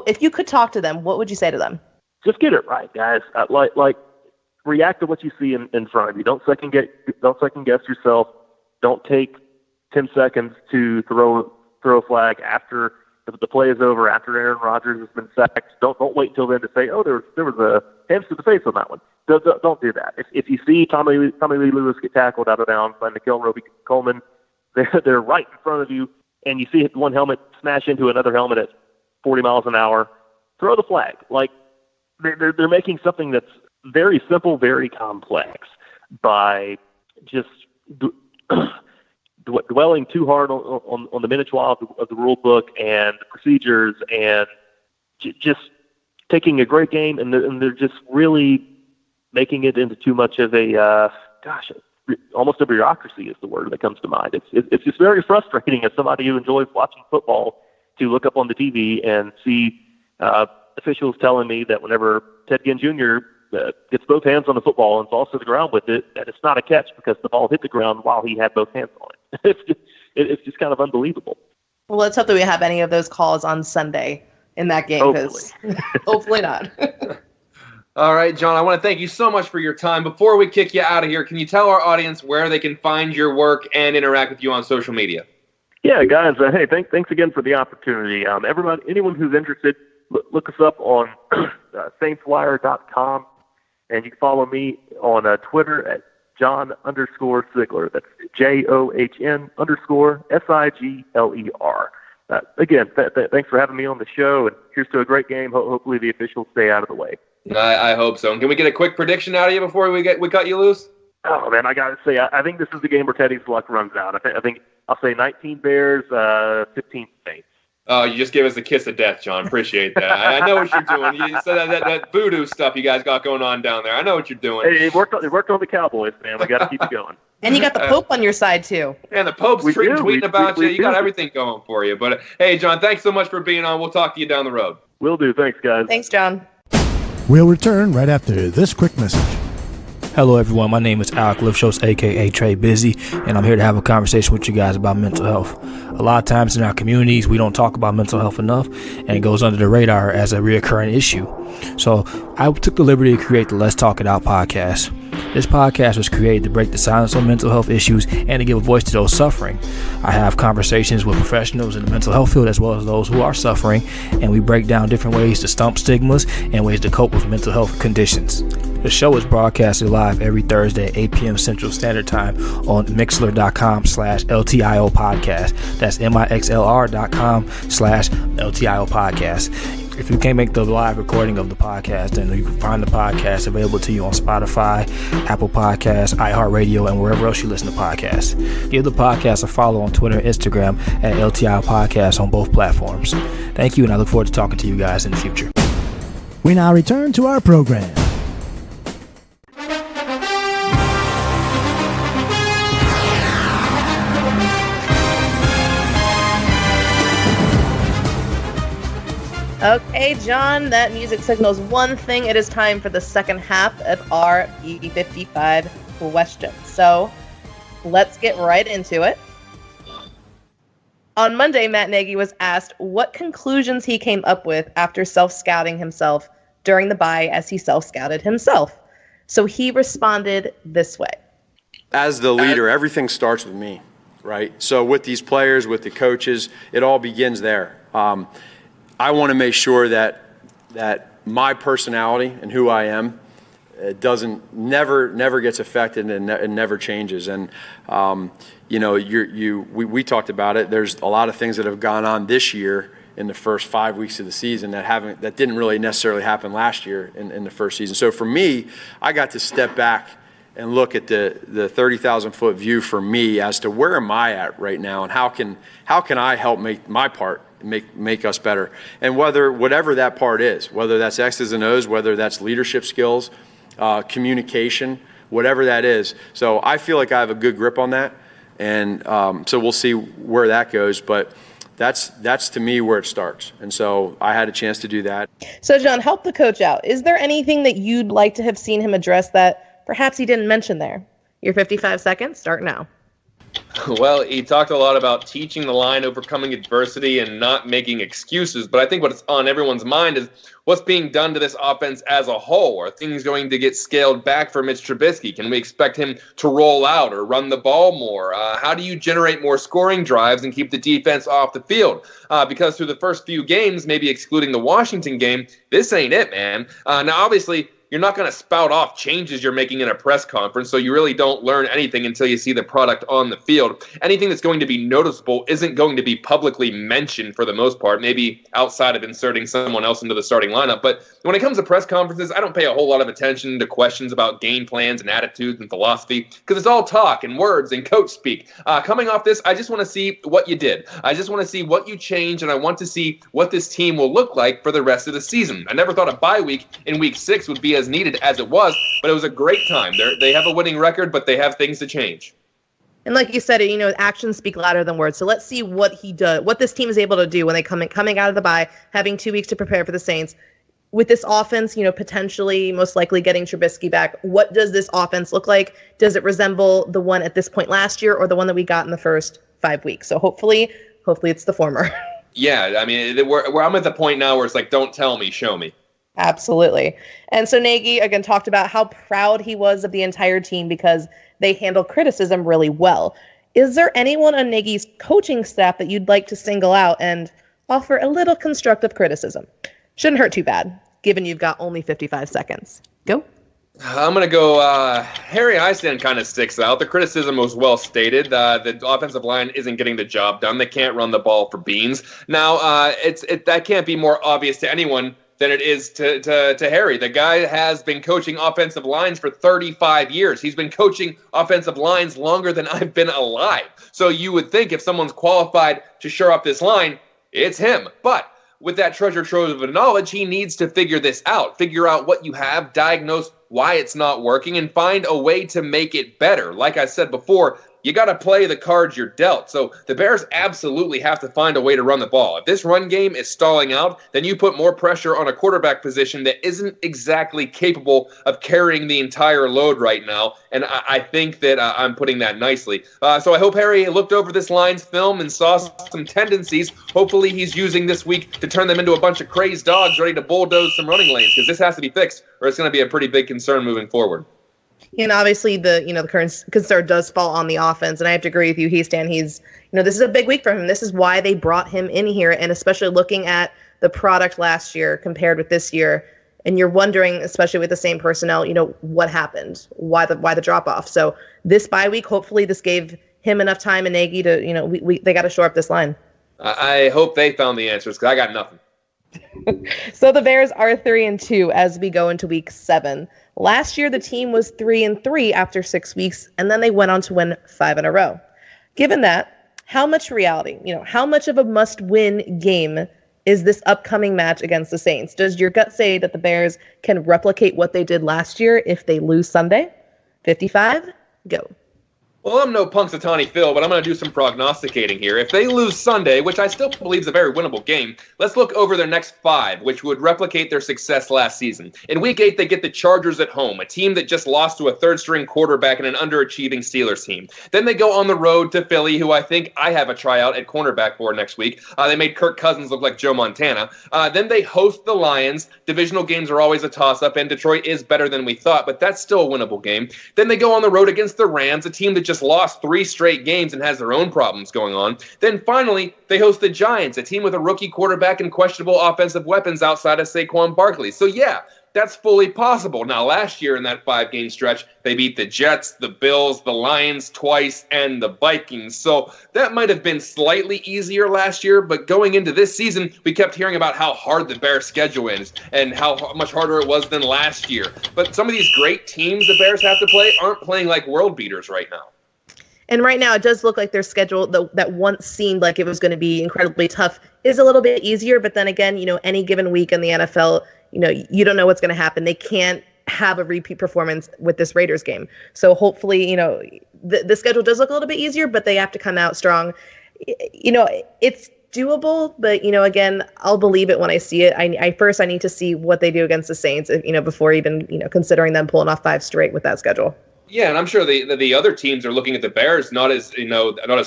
if you could talk to them, what would you say to them? Just get it right, guys. Like react to what you see in front of you. Don't second guess yourself. Don't take 10 seconds to throw a flag after the play is over, after Aaron Rodgers has been sacked. Don't wait until then to say, there was a hands to the face on that one. Don't do that. If you see Tommy Lee Lewis get tackled out of bounds by Nikhil Roby-Coleman, they're right in front of you, and you see one helmet smash into another helmet at 40 miles an hour, throw the flag. Like they're making something that's very simple, very complex by just dwelling too hard on the minutiae of the rule book and the procedures, and just taking a great game and they're just really making it into too much of a almost a bureaucracy is the word that comes to mind. It's just very frustrating as somebody who enjoys watching football to look up on the TV and see officials telling me that whenever Ted Ginn Jr. Gets both hands on the football and falls to the ground with it, that it's not a catch because the ball hit the ground while he had both hands on it. It's just kind of unbelievable. Well, let's hope that we have any of those calls on Sunday in that game. Hopefully. Hopefully not. All right, John, I want to thank you so much for your time. Before we kick you out of here, can you tell our audience where they can find your work and interact with you on social media? Yeah, guys. Hey, thanks again for the opportunity. Anyone who's interested, look us up on saintswire.com, and you can follow me on Twitter at John_Sigler. That's JOHN_SIGLER. Again, thanks for having me on the show, and here's to a great game. Hopefully the officials stay out of the way. I hope so. And can we get a quick prediction out of you before we cut you loose? Oh, man, I got to say, I think this is the game where Teddy's luck runs out. I think I'll say 19 Bears, 15 Saints. Oh, you just gave us the kiss of death, John. Appreciate that. I know what you're doing. You said that voodoo stuff you guys got going on down there. I know what you're doing. Hey, it worked on the Cowboys, man. We got to keep it going. And you got the Pope on your side, too. And the Pope's tweeting about you. You got everything going for you. But, hey, John, thanks so much for being on. We'll talk to you down the road. Will do. Thanks, guys. Thanks, John. We'll return right after this quick message. Hello, everyone. My name is Alec Lifshos, a.k.a. Trey Busy, and I'm here to have a conversation with you guys about mental health. A lot of times in our communities, we don't talk about mental health enough, and it goes under the radar as a reoccurring issue. So I took the liberty to create the Let's Talk It Out podcast. This podcast was created to break the silence on mental health issues and to give a voice to those suffering. I have conversations with professionals in the mental health field as well as those who are suffering, and we break down different ways to stump stigmas and ways to cope with mental health conditions. The show is broadcasted live every Thursday at 8 p.m. Central Standard Time on Mixler.com/LTIO podcast. That's MIXLR.com/LTIO podcast. If you can't make the live recording of the podcast, then you can find the podcast available to you on Spotify, Apple Podcasts, iHeartRadio, and wherever else you listen to podcasts. Give the podcast a follow on Twitter and Instagram at LTIO Podcast on both platforms. Thank you, and I look forward to talking to you guys in the future. We now return to our program. Okay, John, that music signals one thing. It is time for the second half of our B55 question. So let's get right into it. On Monday, Matt Nagy was asked what conclusions he came up with after self-scouting himself during the bye as he self-scouted himself. So he responded this way. As the leader, everything starts with me, right? So with these players, with the coaches, it all begins there. I want to make sure that my personality and who I am never gets affected and never changes. And we talked about it. There's a lot of things that have gone on this year in the first 5 weeks of the season that didn't really necessarily happen last year in the first season. So for me, I got to step back and look at the 30,000-foot view for me as to where am I at right now and how can I help make my part. Make us better. And whatever that part is, whether that's X's and O's, whether that's leadership skills, communication, whatever that is. So I feel like I have a good grip on that. And so we'll see where that goes. But that's to me where it starts. And so I had a chance to do that. So John, help the coach out. Is there anything that you'd like to have seen him address that perhaps he didn't mention there? Your 55 seconds, start now. Well, he talked a lot about teaching the line, overcoming adversity, and not making excuses. But I think what's on everyone's mind is what's being done to this offense as a whole. Are things going to get scaled back for Mitch Trubisky? Can we expect him to roll out or run the ball more? How do you generate more scoring drives and keep the defense off the field? Because through the first few games, maybe excluding the Washington game, this ain't it, man. Now, obviously, you're not going to spout off changes you're making in a press conference, so you really don't learn anything until you see the product on the field. Anything that's going to be noticeable isn't going to be publicly mentioned for the most part, maybe outside of inserting someone else into the starting lineup. But when it comes to press conferences, I don't pay a whole lot of attention to questions about game plans and attitudes and philosophy because it's all talk and words and coach speak. Coming off this, I just want to see what you did. I just want to see what you changed, and I want to see what this team will look like for the rest of the season. I never thought a bye week in week 6 would be as needed as it was, but it was a great time. They have a winning record, but they have things to change. And like you said, actions speak louder than words. So let's see what he does, what this team is able to do when they coming out of the bye, having 2 weeks to prepare for the Saints. With this offense, potentially, most likely getting Trubisky back, what does this offense look like? Does it resemble the one at this point last year or the one that we got in the first 5 weeks? So hopefully it's the former. Yeah, I mean, I'm at the point now where it's like, don't tell me, show me. Absolutely. And so Nagy, again, talked about how proud he was of the entire team because they handled criticism really well. Is there anyone on Nagy's coaching staff that you'd like to single out and offer a little constructive criticism? Shouldn't hurt too bad, given you've got only 55 seconds. Go. I'm going to go Harry Eisen kind of sticks out. The criticism was well stated. The offensive line isn't getting the job done. They can't run the ball for beans. Now, that can't be more obvious to anyone than it is to Harry. The guy has been coaching offensive lines for 35 years. He's been coaching offensive lines longer than I've been alive. So you would think if someone's qualified to shore up this line, it's him. But with that treasure trove of knowledge, he needs to figure this out, figure out what you have, diagnose why it's not working, and find a way to make it better. Like I said before, you got to play the cards you're dealt. So the Bears absolutely have to find a way to run the ball. If this run game is stalling out, then you put more pressure on a quarterback position that isn't exactly capable of carrying the entire load right now. And I think that I'm putting that nicely. So I hope Harry looked over this line's film and saw some tendencies. Hopefully he's using this week to turn them into a bunch of crazed dogs ready to bulldoze some running lanes, because this has to be fixed or it's going to be a pretty big concern moving forward. And obviously the current concern does fall on the offense. And I have to agree with you, Stan. This is a big week for him. This is why they brought him in here. And especially looking at the product last year compared with this year. And you're wondering, especially with the same personnel, what happened? Why the drop off? So this bye week, hopefully this gave him enough time and Nagy to, they got to shore up this line. I hope they found the answers, because I got nothing. So the Bears are 3-2 as we go into week 7. Last year, the team was 3-3 after 6 weeks, and then they went on to win 5 in a row. Given that, how much reality, how much of a must-win game is this upcoming match against the Saints? Does your gut say that the Bears can replicate what they did last year if they lose Sunday? 55, go. Well, I'm no Punxsutawney Phil, but I'm going to do some prognosticating here. If they lose Sunday, which I still believe is a very winnable game, let's look over their next 5, which would replicate their success last season. In Week 8, they get the Chargers at home, a team that just lost to a third-string quarterback and an underachieving Steelers team. Then they go on the road to Philly, who I think I have a tryout at cornerback for next week. They made Kirk Cousins look like Joe Montana. Then they host the Lions. Divisional games are always a toss-up, and Detroit is better than we thought, but that's still a winnable game. Then they go on the road against the Rams, a team that just lost 3 straight games and has their own problems going on. Then finally, they host the Giants, a team with a rookie quarterback and questionable offensive weapons outside of Saquon Barkley. So yeah, that's fully possible. Now, last year in that 5-game stretch, they beat the Jets, the Bills, the Lions twice, and the Vikings. So that might have been slightly easier last year, but going into this season, we kept hearing about how hard the Bears' schedule is and how much harder it was than last year. But some of these great teams the Bears have to play aren't playing like world beaters right now. And right now, it does look like their schedule that once seemed like it was going to be incredibly tough is a little bit easier. But then again, any given week in the NFL, you don't know what's going to happen. They can't have a repeat performance with this Raiders game. So hopefully, the schedule does look a little bit easier, but they have to come out strong. It's doable, but again, I'll believe it when I see it. I need to see what they do against the Saints, before even considering them pulling off 5 straight with that schedule. Yeah, and I'm sure the other teams are looking at the Bears not as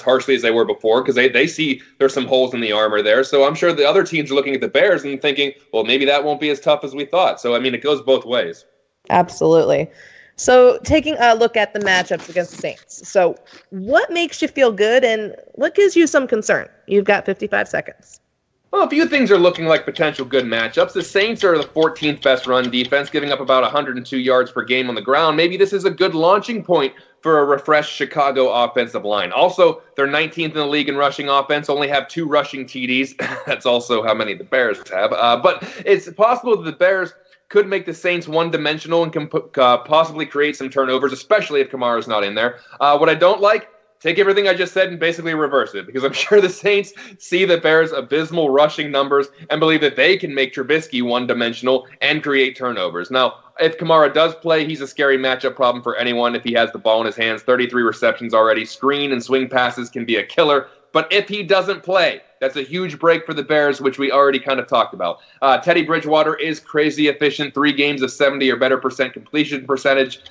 harshly as they were before, because they see there's some holes in the armor there. So I'm sure the other teams are looking at the Bears and thinking, well, maybe that won't be as tough as we thought. So it goes both ways. Absolutely. So taking a look at the matchups against the Saints. So what makes you feel good and what gives you some concern? You've got 55 seconds. Well, a few things are looking like potential good matchups. The Saints are the 14th best run defense, giving up about 102 yards per game on the ground. Maybe this is a good launching point for a refreshed Chicago offensive line. Also, they're 19th in the league in rushing offense, only have 2 rushing TDs. That's also how many the Bears have. But it's possible that the Bears could make the Saints one-dimensional and can possibly create some turnovers, especially if Kamara's not in there. What I don't like, take everything I just said and basically reverse it, because I'm sure the Saints see the Bears' abysmal rushing numbers and believe that they can make Trubisky one-dimensional and create turnovers. Now, if Kamara does play, he's a scary matchup problem for anyone if he has the ball in his hands. 33 receptions already. Screen and swing passes can be a killer. But if he doesn't play, that's a huge break for the Bears, which we already kind of talked about. Teddy Bridgewater is crazy efficient, 3 games of 70 or better % completion percentage.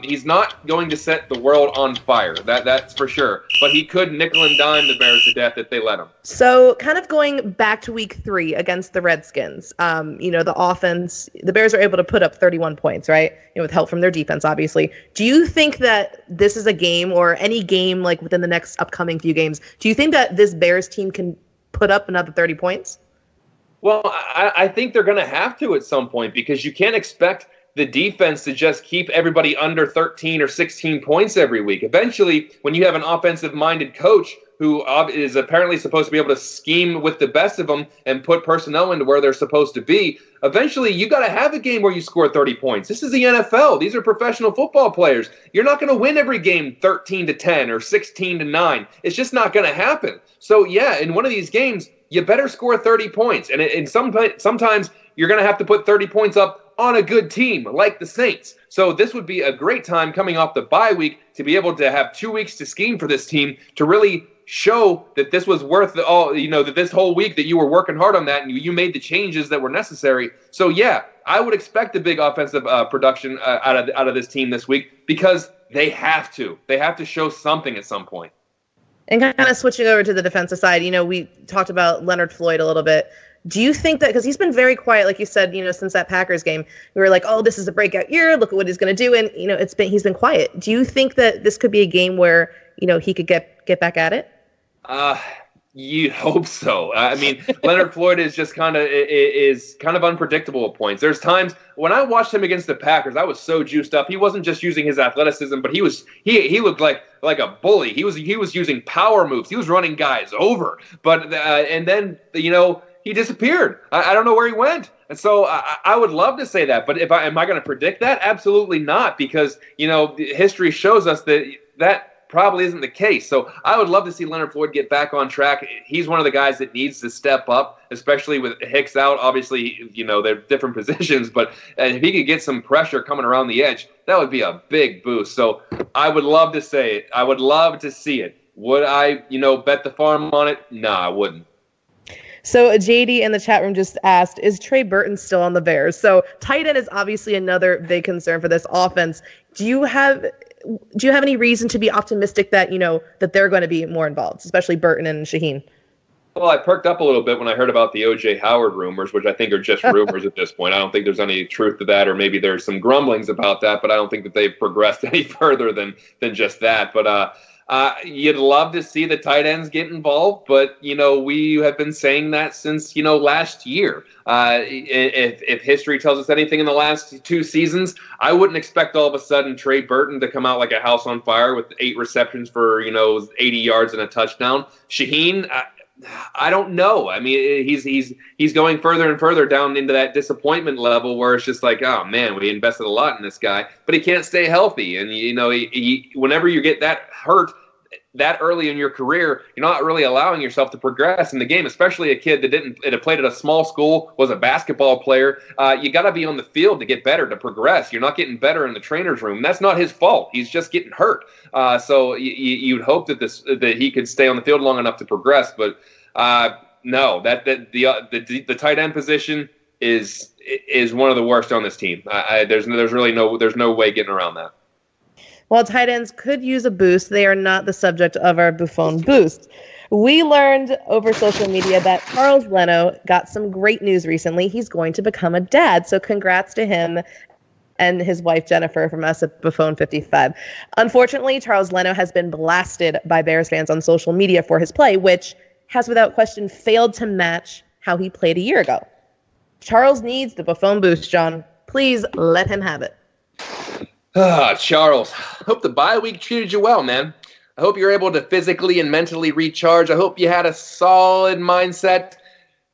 He's not going to set the world on fire, that's for sure. But he could nickel and dime the Bears to death if they let him. So kind of going back to week 3 against the Redskins, the offense, the Bears are able to put up 31 points, right? With help from their defense, obviously. Do you think that this is a game or any game like within the next upcoming few games, do you think that this Bears team can put up another 30 points? Well, I think they're going to have to at some point, because you can't expect the defense to just keep everybody under 13 or 16 points every week. Eventually, when you have an offensive-minded coach who is apparently supposed to be able to scheme with the best of them and put personnel into where they're supposed to be, eventually you got to have a game where you score 30 points. This is the NFL. These are professional football players. You're not going to win every game 13-10 or 16-9. It's just not going to happen. So, yeah, in one of these games, you better score 30 points. And sometimes you're going to have to put 30 points up on a good team like the Saints. So this would be a great time coming off the bye week to be able to have 2 weeks to scheme for this team to really show that this was worth that this whole week that you were working hard on that and you made the changes that were necessary. So yeah, I would expect a big offensive production out of this team this week, because they have to show something at some point. And kind of switching over to the defensive side, we talked about Leonard Floyd a little bit. Do you think that, because he's been very quiet, like you said, since that Packers game, we were like, oh, this is a breakout year, look at what he's going to do, and he's been quiet. Do you think that this could be a game where he could get back at it? You hope so. I mean, Leonard Floyd is just kind of unpredictable at points. There's times when I watched him against the Packers, I was so juiced up. He wasn't just using his athleticism, but he looked like a bully. He was using power moves. He was running guys over. But and then he disappeared. I don't know where he went. And so I would love to say that, but am I going to predict that? Absolutely not, because history shows us that probably isn't the case. So I would love to see Leonard Floyd get back on track. He's one of the guys that needs to step up, especially with Hicks out. Obviously, they're different positions, but if he could get some pressure coming around the edge, that would be a big boost. So I would love to say it. I would love to see it. Would I, bet the farm on it? No, I wouldn't. So JD in the chat room just asked, is Trey Burton still on the Bears? So tight end is obviously another big concern for this offense. Do you have any reason to be optimistic that, that they're going to be more involved, especially Burton and Shaheen? Well, I perked up a little bit when I heard about the O.J. Howard rumors, which I think are just rumors at this point. I don't think there's any truth to that, or maybe there's some grumblings about that, but I don't think that they've progressed any further than just that. But you'd love to see the tight ends get involved, but, we have been saying that since, last year. If history tells us anything in the last 2 seasons, I wouldn't expect all of a sudden Trey Burton to come out like a house on fire with 8 receptions for, 80 yards and a touchdown. Shaheen, I don't know. I mean, he's going further and further down into that disappointment level where it's just like, oh man, we invested a lot in this guy, but he can't stay healthy. And whenever you get that hurt that early in your career, you're not really allowing yourself to progress in the game, especially a kid that had played at a small school, was a basketball player. You got to be on the field to get better, to progress. You're not getting better in the trainer's room. That's not his fault. He's just getting hurt. So you'd hope that he could stay on the field long enough to progress. But no, the tight end position is one of the worst on this team. There's no way getting around that. While tight ends could use a boost, they are not the subject of our Buffone Boost. We learned over social media that Charles Leno got some great news recently. He's going to become a dad. So congrats to him and his wife, Jennifer, from us at Buffone 55. Unfortunately, Charles Leno has been blasted by Bears fans on social media for his play, which has without question failed to match how he played a year ago. Charles needs the Buffone Boost, John. Please let him have it. Charles, hope the bye week treated you well, man. I hope you're able to physically and mentally recharge. I hope you had a solid mindset,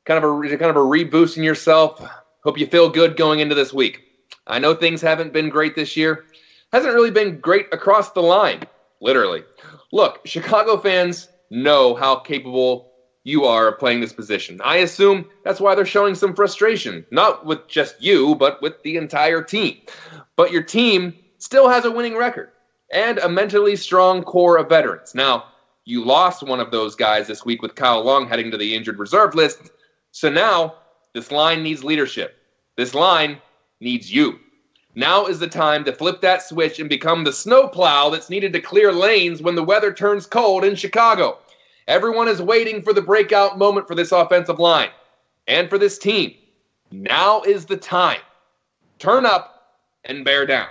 kind of a reboost in yourself. Hope you feel good going into this week. I know things haven't been great this year. Hasn't really been great across the line, literally. Look, Chicago fans know how capable you are of playing this position. I assume that's why they're showing some frustration, not with just you, but with the entire team. But your team still has a winning record and a mentally strong core of veterans. Now, you lost one of those guys this week with Kyle Long heading to the injured reserve list. So now this line needs leadership. This line needs you. Now is the time to flip that switch and become the snowplow that's needed to clear lanes when the weather turns cold in Chicago. Everyone is waiting for the breakout moment for this offensive line and for this team. Now is the time. Turn up and bear down.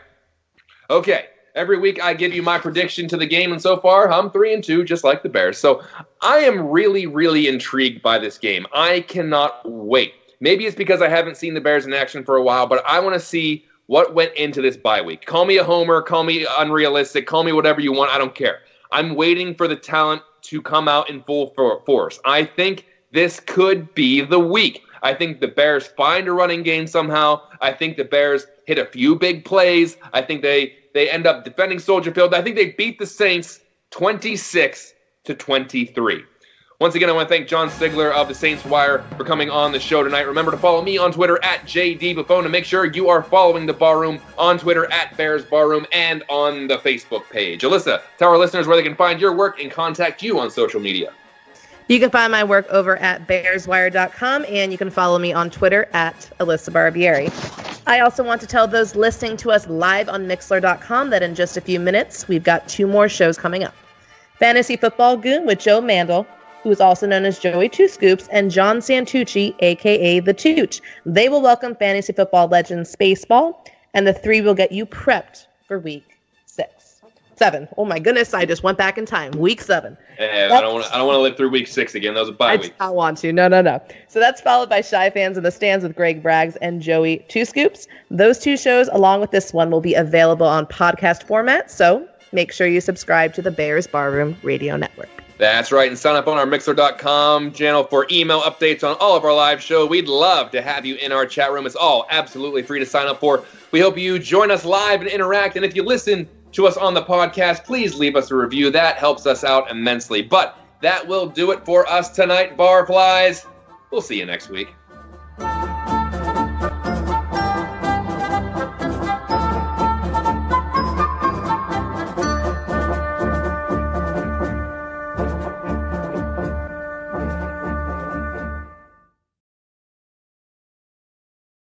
Okay, every week I give you my prediction to the game, and so far I'm 3-2, just like the Bears. So I am really, really intrigued by this game. I cannot wait Maybe it's because I haven't seen the Bears in action for a while, but I want to see what went into this bye week. Call me a homer, call me unrealistic, call me whatever you want. I don't care. I'm waiting for the talent to come out in full force. I think this could be the week. I think the Bears find a running game somehow. I think the Bears hit a few big plays. I think they end up defending Soldier Field. I think they beat the Saints 26-23. Once again, I want to thank John Sigler of the Saints Wire for coming on the show tonight. Remember to follow me on Twitter at JDBuffone, and make sure you are following the Barroom on Twitter at Bears Barroom and on the Facebook page. Alyssa, tell our listeners where they can find your work and contact you on social media. You can find my work over at bearswire.com, and you can follow me on Twitter at Alyssa Barbieri. I also want to tell those listening to us live on Mixler.com that in just a few minutes, we've got 2 more shows coming up. Fantasy Football Goon with Joe Mandel, who is also known as Joey Two Scoops, and John Santucci, a.k.a. The Tooch. They will welcome fantasy football legend Spaceball, and the 3 will get you prepped for week 7. Oh my goodness, I just went back in time. Week 7. I don't want to live through week 6 again. That was a bye week. I don't want to. No. So that's followed by Shy Fans in the Stands with Greg Braggs and Joey Two Scoops. Those 2 shows, along with this one, will be available on podcast format. So make sure you subscribe to the Bears Barroom Radio Network. That's right, and sign up on our Mixler.com channel for email updates on all of our live show. We'd love to have you in our chat room. It's all absolutely free to sign up for. We hope you join us live and interact, and if you listen to us on the podcast, please leave us a review. That helps us out immensely. But that will do it for us tonight, Barflies. We'll see you next week.